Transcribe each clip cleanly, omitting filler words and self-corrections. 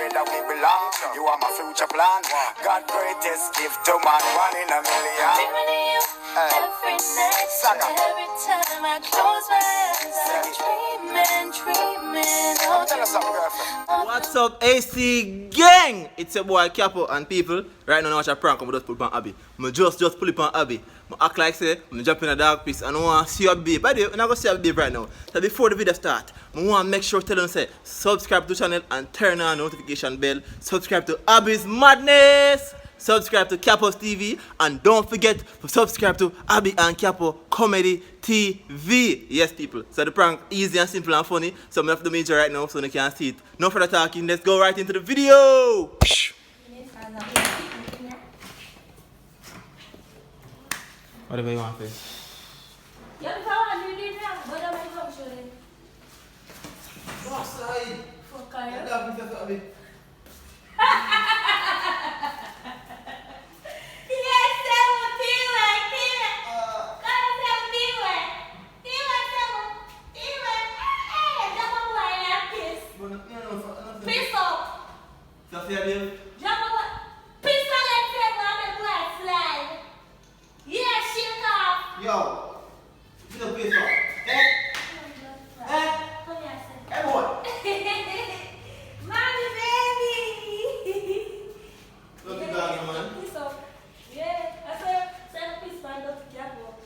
family that we belong to. You are my future plan. God greatest gift to man, 1 in a million. Every night, every time I close my eyes, I'm dreaming of Tell us something, girlfriend. What's up, AC gang? It's your boy Capo and people. Right now I watch a prank. I'm just pull up on Abbi. I just pull up on Abbi. I act like say I'm jumping a dog piece and I want to see your babe. By the way, I'm not going to see your babe right now. So before the video start, I want to make sure to tell them say subscribe to the channel and turn on the notification bell. Subscribe to Abbi's Madness. Subscribe to Capo's TV and don't forget to subscribe to Abbi and Capo Comedy TV. Yes, people. So the prank easy and simple and funny. So I'm going to have the major right now so you can see it. No further talking. Let's go right into the video. Whatever you want to say. Yo, you don't pay for Hey boy. Mommy, baby. Look at that, man. Yeah, I said piece man don't care about.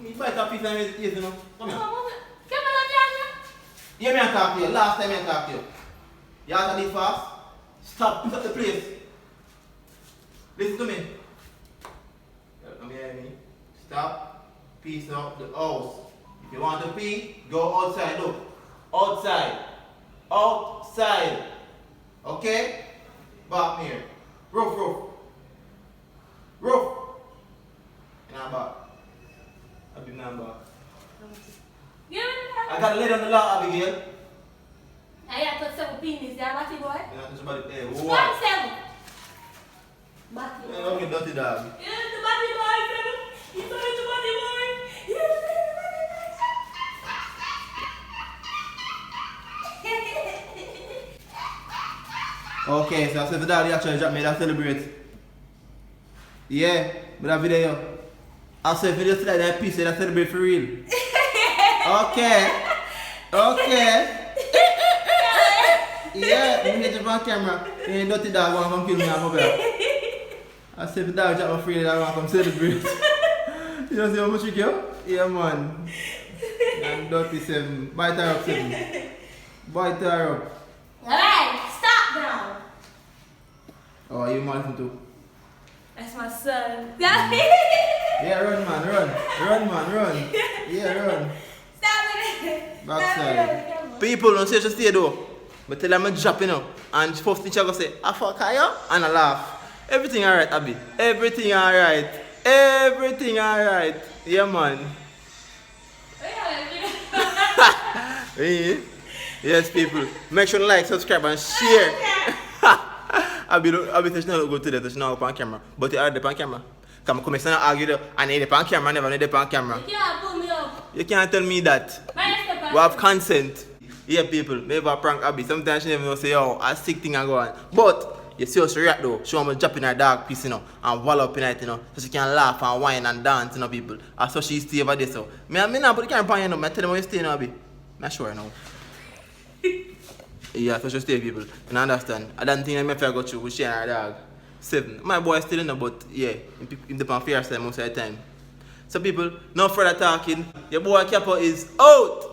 You fight a piece of it, you know. Come here. Come on, Daniel. Hear me and talk to you. Last time I talk to you. You have to be fast. Stop, pick up the place. Listen to me. Come here, me. Stop. Piece up the house. If you want to pee, go outside. Look. Outside. Outside. Okay? Back here. Roof. And I'm back. I'll be now back. I got a lid on the lock, Abigail. I got to 7 penis, yeah, Matty boy. You have to somebody there. One What? 7. Matty boy. Don't get dirty dog. Yeah, the Matty boy, 7. He's only the Matty boy. Yeah, Okay, so I said the daddy actually dropped me that celebrate. Yeah, but that video. I said video today that piece that celebrate for real. Okay. Yeah, you hit your on camera. You ain't dirty dog want to come kill me and come here. I said the dog drop my free that I want to come celebrate. You know see how much you go? Yeah man. And dirty 7. Bite her up 7. Bite her up. Alright, stop now. Oh, you man too. That's my son. Yeah, run man, run. Yeah, run. Stop it. Backside. People don't say just stay though. But tell them I'm dropping up. And first thing I go say, I fuck you and I laugh. Everything alright, Abbi. Everything alright. Yeah man. Yes people. Make sure to like, subscribe and share. Abbi touch not go to the touch now up on camera. But you are there on camera. Come and argue there. I need it on camera, never need it on camera. You can't pull me up. You can't tell me that. We have consent. Yeah, people, maybe I prank Abbi. Sometimes she never know say, oh, a sick thing and go on. But you see how she react though. She want me drop in her dog piece, you know, and wall up in it, you know, so she can laugh and whine and dance, you know, people. And so she stay over there, so. Me not put the camera on you know. I tell them how you stay, you know, Abbi. Not sure, no. Yeah, so she stay, people. You understand? I don't think I'm fair go through with she and her dog. 7. My boy still in there, but yeah, in the pan fair side most of the time. So people, no further talking. Your boy Capo is out.